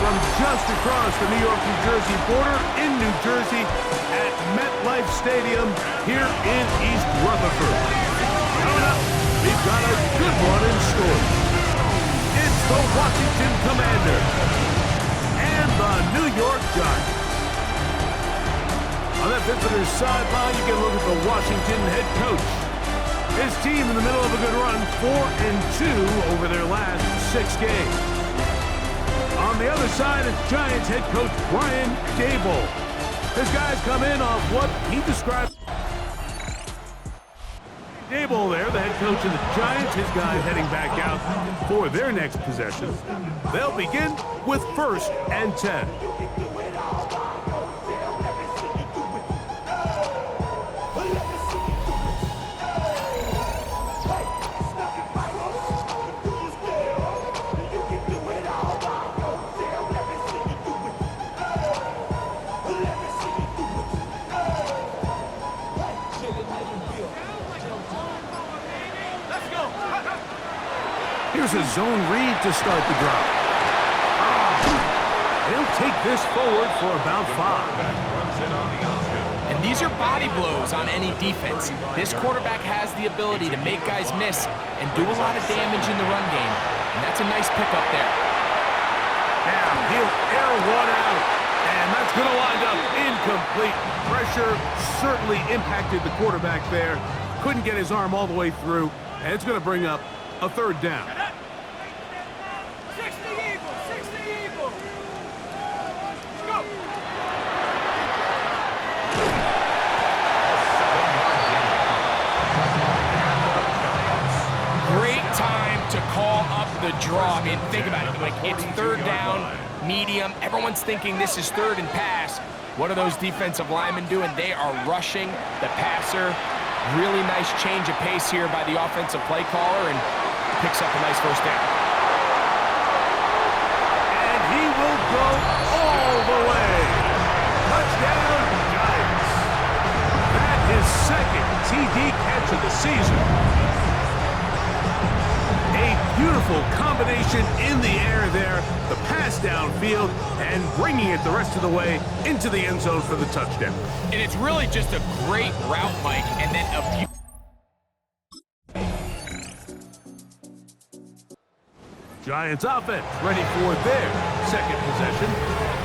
from just across the New York-New Jersey border in New Jersey at MetLife Stadium here in East Rutherford. Coming up, we've got a good one in store. It's the Washington Commanders and the New York Giants. On that visitor's sideline, you get a look at the Washington head coach. His team in the middle of a good run, 4-2 over their last 6 games. On the other side, it's Giants head coach Brian Daboll. His guys come in off what he described. Daboll there, the head coach of the Giants, his guys heading back out for their next possession. They'll begin with 1st and 10. Here's a zone read to start the drive. They'll take this forward for about 5. And these are body blows on any defense. This quarterback has the ability to make guys miss and do a lot of damage in the run game. And that's a nice pickup there. Now he'll air one out. And that's going to wind up incomplete. Pressure certainly impacted the quarterback there. Couldn't get his arm all the way through. And it's going to bring up a 3rd down. 60 Eagles! Go! Great time to call up the draw. I mean, think about it. Like, it's 3rd down, medium. Everyone's thinking this is 3rd and pass. What are those defensive linemen doing? They are rushing the passer. Really nice change of pace here by the offensive play caller, and picks up a nice 1st down. And he will go all the way. Touchdown, Giants. That is 2nd TD catch of the season. A beautiful combination in the air there. The pass downfield and bringing it the rest of the way into the end zone for the touchdown. And it's really just a great route, Mike, and then a few. Giants offense ready for their 2nd possession.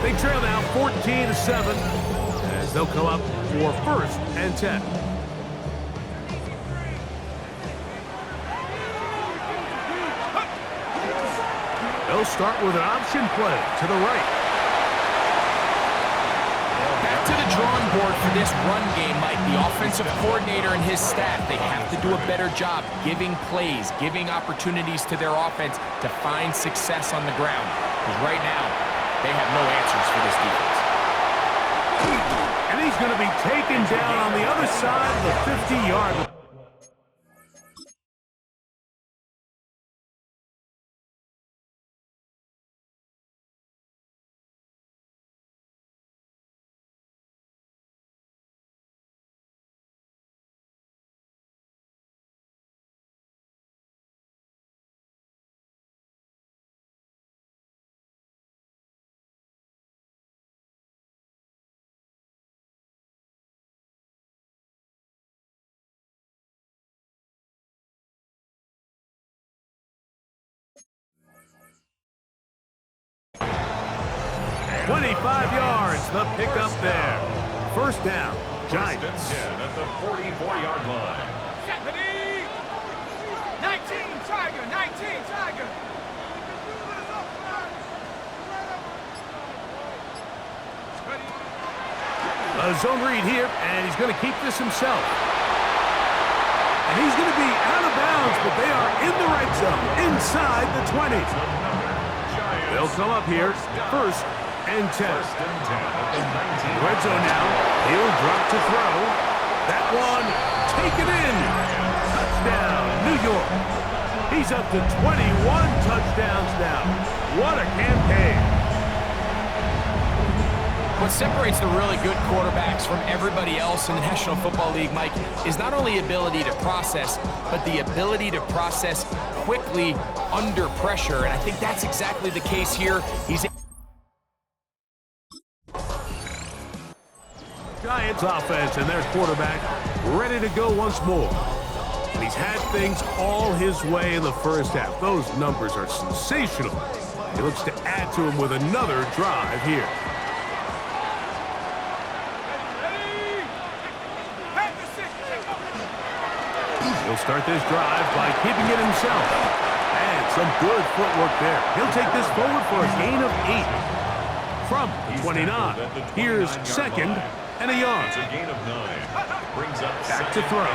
They trail now 14-7 as they'll come up for 1st and 10. They'll start with an option play to the right. Back to the drawing board for this run game, Mike. The offensive coordinator and his staff, they have to do a better job giving plays, giving opportunities to their offense to find success on the ground. Because right now, they have no answers for this defense. And he's going to be taken down on the other side of the 50-yard line. "25 yards, the pickup there. 1st down, Giants. 10 at the 44-yard line. 19 Tiger! A zone read here, and he's going to keep this himself. And he's going to be out of bounds, but they are in the red zone, inside the 20. They'll come up here, 1st and 10. Red zone now. He'll drop to throw. That one taken in. Touchdown, New York. He's up to 21 touchdowns now. What a campaign. What separates the really good quarterbacks from everybody else in the National Football League, Mike, is not only ability to process, but the ability to process quickly under pressure. And I think that's exactly the case here. He's Giants offense and their quarterback ready to go once more. And he's had things all his way in the first half. Those numbers are sensational. He looks to add to him with another drive here. He'll start this drive by keeping it himself. And some good footwork there. He'll take this forward for a gain of 8. From the 29. Here's second and a yard. It's a gain of 9. Brings up back to throw.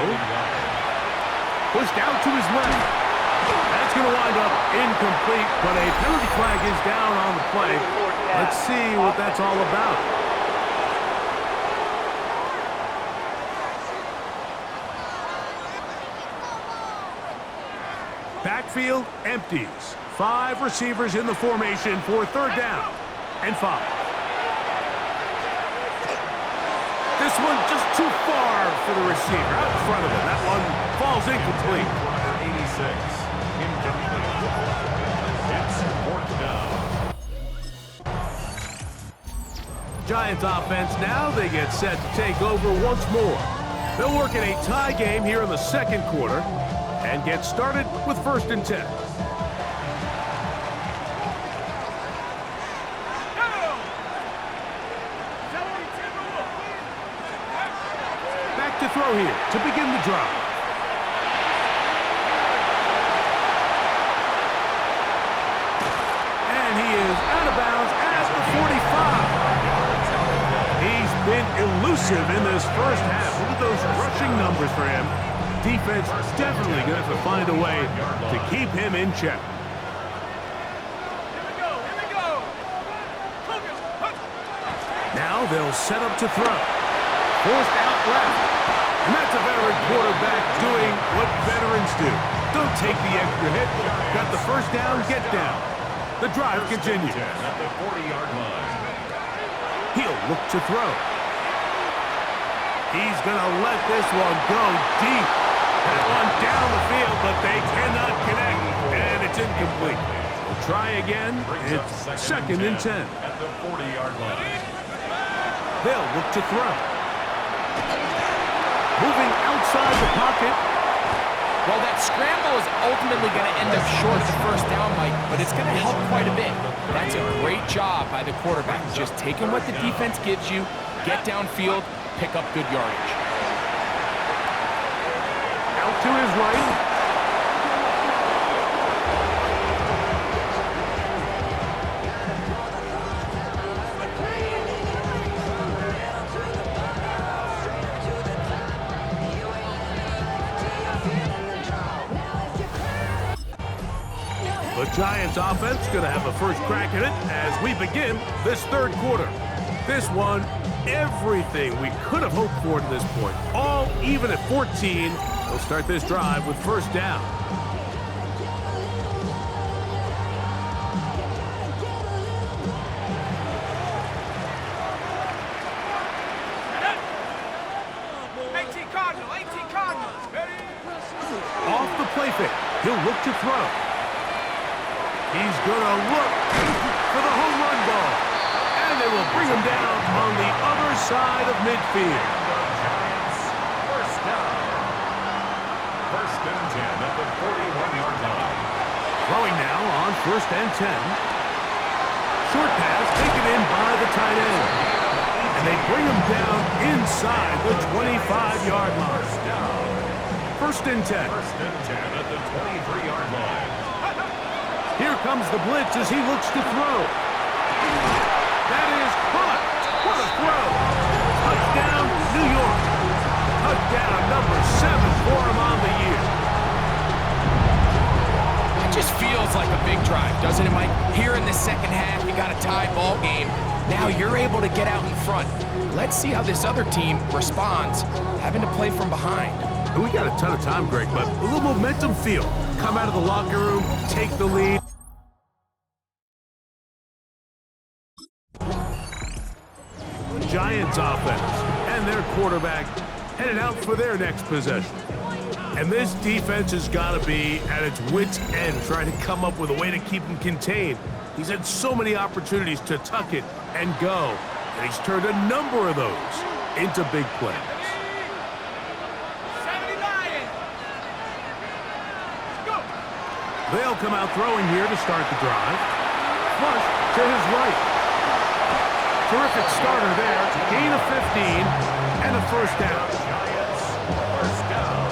Pushed out to his left. That's going to wind up incomplete, but a penalty flag is down on the play. Let's see what that's all about. Backfield empties. 5 receivers in the formation for third down and 5. This one just too far for the receiver. Out in front of him. That one falls incomplete. 86. Incomplete. It's fourth down. Giants offense now, they get set to take over once more. They'll work in a tie game here in the second quarter and get started with 1st and 10. Back to throw here to begin the drive. And he is out of bounds at the 45. He's been elusive in this first half. Look at those rushing numbers for him. Defense definitely going to have to find a way to keep him in check. Now they'll set up to throw. Forced out left. And that's a veteran quarterback doing what veterans do. Don't take the extra hit. Got the first down, get down. The drive continues. At the 40-yard line. He'll look to throw. He's going to let this one go deep. That one down the field, but they cannot connect, and it's incomplete. We'll try again. It's second and 10. At the 40-yard line. They'll look to throw. Moving outside the pocket. Well, that scramble is ultimately going to end up short of the first down, Mike, but it's going to help quite a bit. That's a great job by the quarterback. Just taking what the defense gives you, get downfield, pick up good yardage. Out to his right. The Giants offense going to have a first crack at it as we begin this third quarter. This one, everything we could have hoped for to this point. All even at 14. They'll start this drive with first down. Off the play fake. He'll look to throw. He's going to look for the home run ball. And they will bring him down on the other side of midfield. First down. First and 10 at the 41-yard line. Throwing now on first and 10. Short pass taken in by the tight end. And they bring him down inside the 25-yard line. First and 10. First and 10 at the 23-yard line. Here comes the blitz as he looks to throw. That is caught. What a throw. Touchdown, New York. Touchdown number 7 for him on the year. It just feels like a big drive, doesn't it, Mike? Here in the second half, you got a tie ball game. Now you're able to get out in front. Let's see how this other team responds, having to play from behind. We got a ton of time, Greg, but a little momentum feel. Come out of the locker room, take the lead. Giants offense and their quarterback headed out for their next possession. And this defense has got to be at its wit's end trying to come up with a way to keep him contained. He's had so many opportunities to tuck it and go, and he's turned a number of those into big plays. 70 Lions. Go. They'll come out throwing here to start the drive. Flush to his right. Terrific starter there. Gain of 15 and a first down. Giants, first down.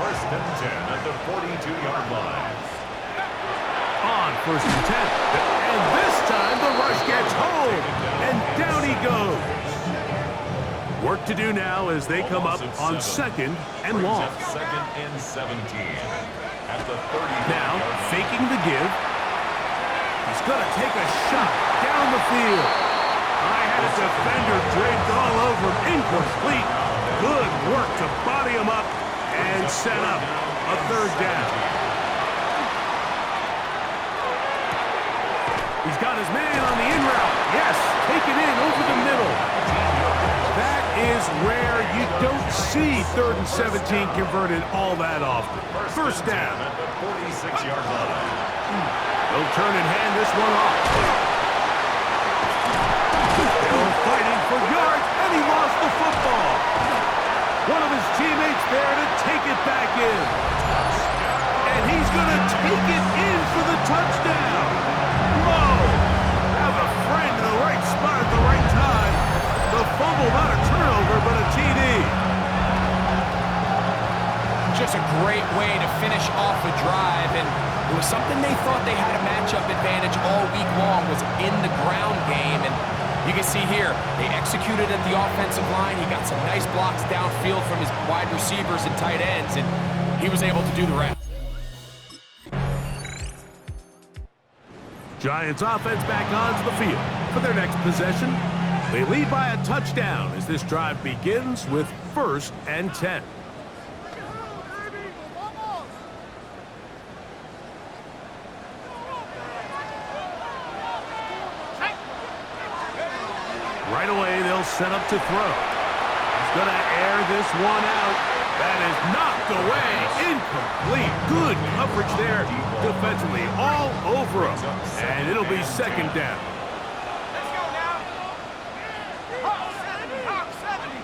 First and 10 at the 42-yard line. On first and 10. And this time the rush gets home. And down he goes. Work to do now as they come up on second and long. Second and 17 at the 30. Now, faking the give. He's going to take a shot down the field. I had a defender draped all over him. Incomplete. Good work to body him up and set up a third down. He's got his man on the in route. Yes, taken in over the middle. That is where you don't see 3rd and 17 converted all that often. First down. At the 46-yard line. They'll turn and hand this one off. Still fighting for yards, and he lost the football. One of his teammates there to take it back in. And he's going to take it in for the touchdown. Whoa! Have a friend in the right spot at the right time. The fumble, not a turnover, but a TD. Just a great way to finish off a drive, and it was something they thought they had a matchup advantage all week long, was in the ground game. And you can see here, they executed at the offensive line. He got some nice blocks downfield from his wide receivers and tight ends, and he was able to do the rest. Giants offense back onto the field for their next possession. They lead by a touchdown as this drive begins with 1st and 10. Right away, they'll set up to throw. He's going to air this one out. That is knocked away. Incomplete. Good coverage there defensively all over him. And it'll be second down. Let's go now. Hawk 70. Hawk 70.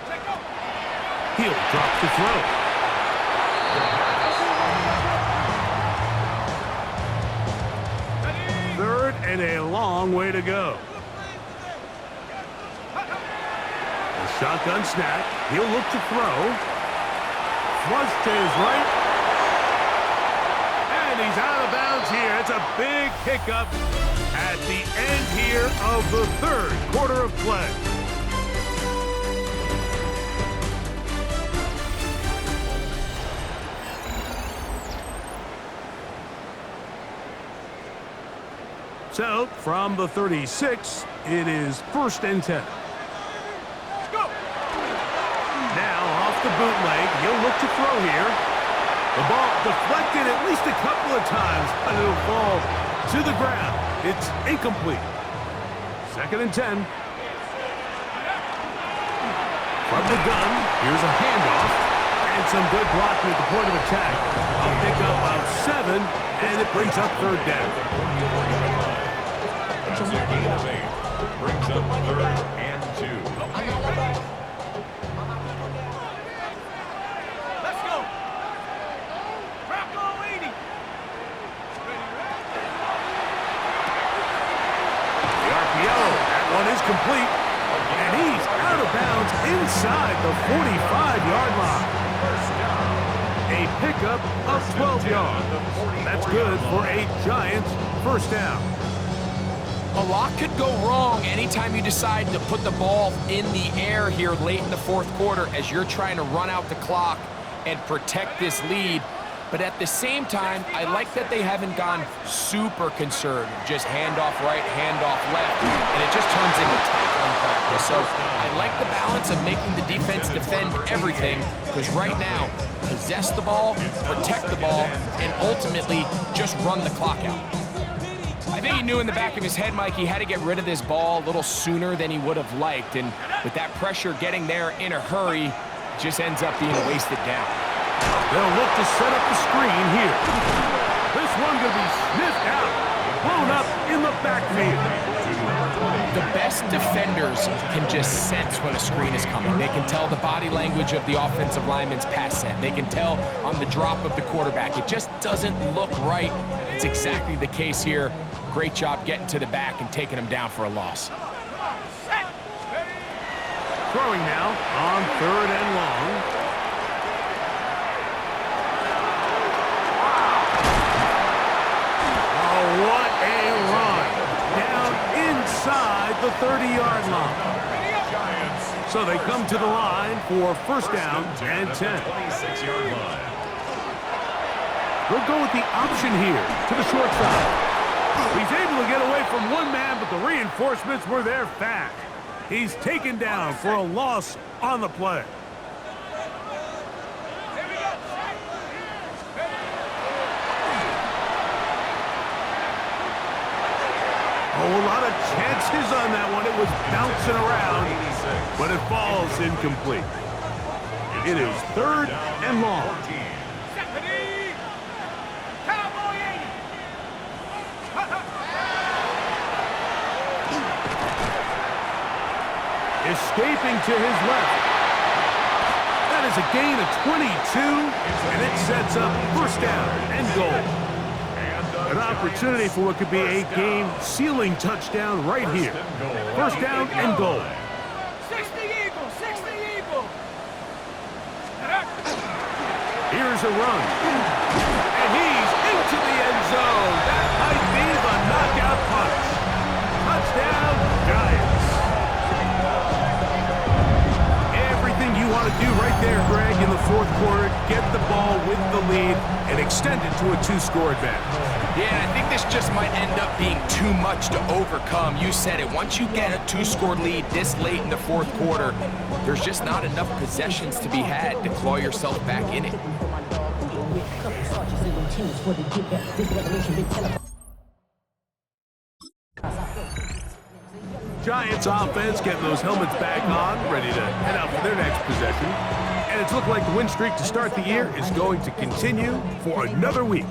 Take go. He'll drop the throw. Third and a long way to go. A shotgun snap. He'll look to throw. Flush to his right. And he's out of bounds here. It's a big pickup at the end here of the 3rd quarter of play. So, from the 36, it is 1st and 10. Go. Now, off the bootleg, he'll look to throw here. The ball deflected at least a couple of times, but it'll fall to the ground. It's incomplete. 2nd and 10. From the gun, here's a handoff. And some good blocking at the point of attack. A pickup of 7, and it brings up 3rd down. That's a gain of 8. Brings up 3rd and 2. Let's go. Crack on 80. The RPO, that one is complete. And he's out of bounds inside the 45-yard line. A pickup of 12 yards. That's good for a Giants first down. A lot could go wrong anytime you decide to put the ball in the air here late in the 4th quarter as you're trying to run out the clock and protect this lead. But at the same time, I like that they haven't gone super conservative. Just handoff right, handoff left, and it just turns into tackling practice. So I like the balance of making the defense defend everything, because right now, possess the ball, protect the ball, and ultimately just run the clock out. I think he knew in the back of his head, Mike, he had to get rid of this ball a little sooner than he would have liked. And with that pressure getting there in a hurry, it just ends up being a wasted down. They'll look to set up the screen here. This one going to be sniffed out, blown up in the backfield. The best defenders can just sense when a screen is coming. They can tell the body language of the offensive lineman's pass set. They can tell on the drop of the quarterback. It just doesn't look right. It's exactly the case here. Great job getting to the back and taking him down for a loss. Throwing now on 3rd and long. Oh, what a run. Down inside the 30-yard line. So they come to the line for 1st down and 10. 26-yard line. They'll go with the option here to the short side. He's able to get away from one man, but the reinforcements were there fast. He's taken down for a loss on the play. Oh, a lot of chances on that one. It was bouncing around, but it falls incomplete. It is 3rd and long. Escaping to his left. That is a gain of 22, and it sets up 1st down and goal. An opportunity for what could be a game-sealing touchdown right here. 1st down and goal. 60 Eagles, 60 Eagles. Here's a run. And he's into the end zone. That might be the knockout punch. Touchdown, Giants. Everything you want to do right there, Greg, in the 4th quarter, get the ball with the lead and extend it to a 2-score advantage. Yeah, I think this just might end up being too much to overcome. You said it. Once you get a 2-score lead this late in the 4th quarter, there's just not enough possessions to be had to claw yourself back in it. Giants offense getting those helmets back on, ready to head out for their next possession. And it's looked like the win streak to start the year is going to continue for another week.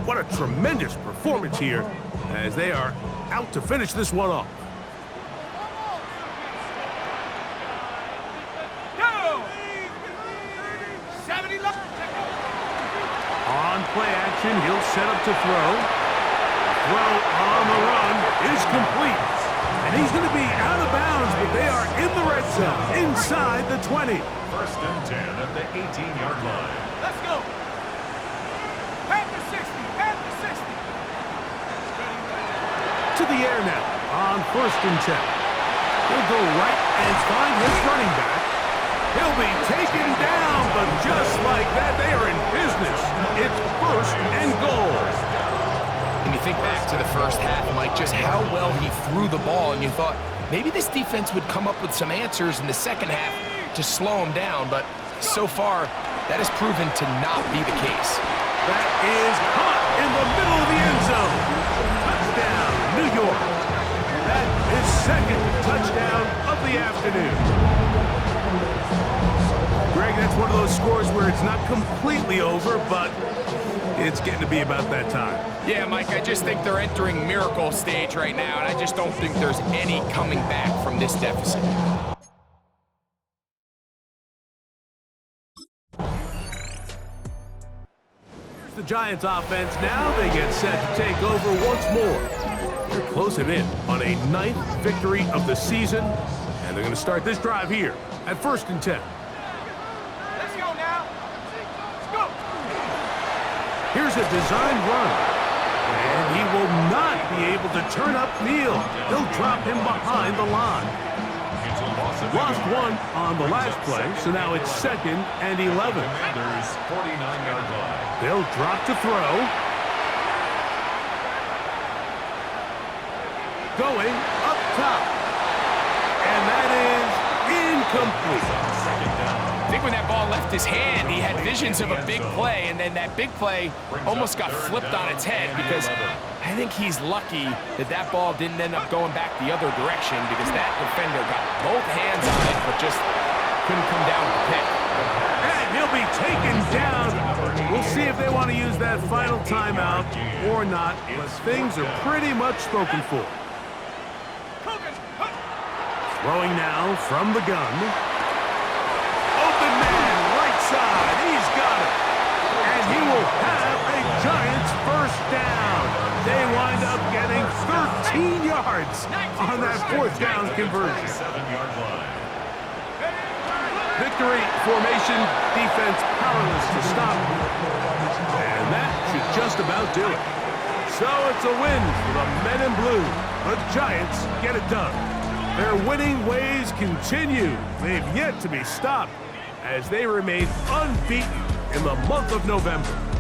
What a tremendous performance here as they are out to finish this one off. On play action, he'll set up to throw. Throw on the run is complete. And he's going to be out of bounds, but they are in the red zone, inside the 20. 1st and 10 at the 18-yard line. Let's go. Panther 60, Panther 60. To the air now on 1st and 10. He'll go right and find his running back. He'll be taken down, but just like that, they are in business. It's 1st and goal. When you think back to the first half, Mike, just how well he threw the ball, and you thought maybe this defense would come up with some answers in the second half to slow him down, but so far, that has proven to not be the case. That is caught in the middle of the end zone. Touchdown, New York. That is 2nd touchdown of the afternoon. Greg, that's one of those scores where it's not completely over, but it's getting to be about that time. Yeah, Mike, I just think they're entering miracle stage right now, and I just don't think there's any coming back from this deficit. Here's the Giants offense now. They get set to take over once more. They're closing in on a 9th victory of the season, and they're going to start this drive here at 1st and 10. Let's go now. Let's go. Here's a designed run. And he will not be able to turn up Neal. He'll drop him behind the line. Lost one on the last play, so now it's 2nd and 11. Commanders 49-yard line. They'll drop to throw. Going up top. And that is incomplete. 2nd down. I think when that ball left his hand, he had visions of a big play, and then that big play almost got flipped on its head because I think he's lucky that that ball didn't end up going back the other direction because that defender got both hands on it but just couldn't come down with the pick. And he'll be taken down. We'll see if they want to use that final timeout or not, but things are pretty much spoken for. Coogan, Throwing now from the gun. Open man, right side. He's got it. And he will have a Giants first down. They wind up getting 13 yards on that fourth down conversion. 7-yard line. Victory formation, defense powerless to stop. And that should just about do it. So it's a win for the men in blue. The Giants get it done. Their winning ways continue. They've yet to be stopped as they remain unbeaten in the month of November.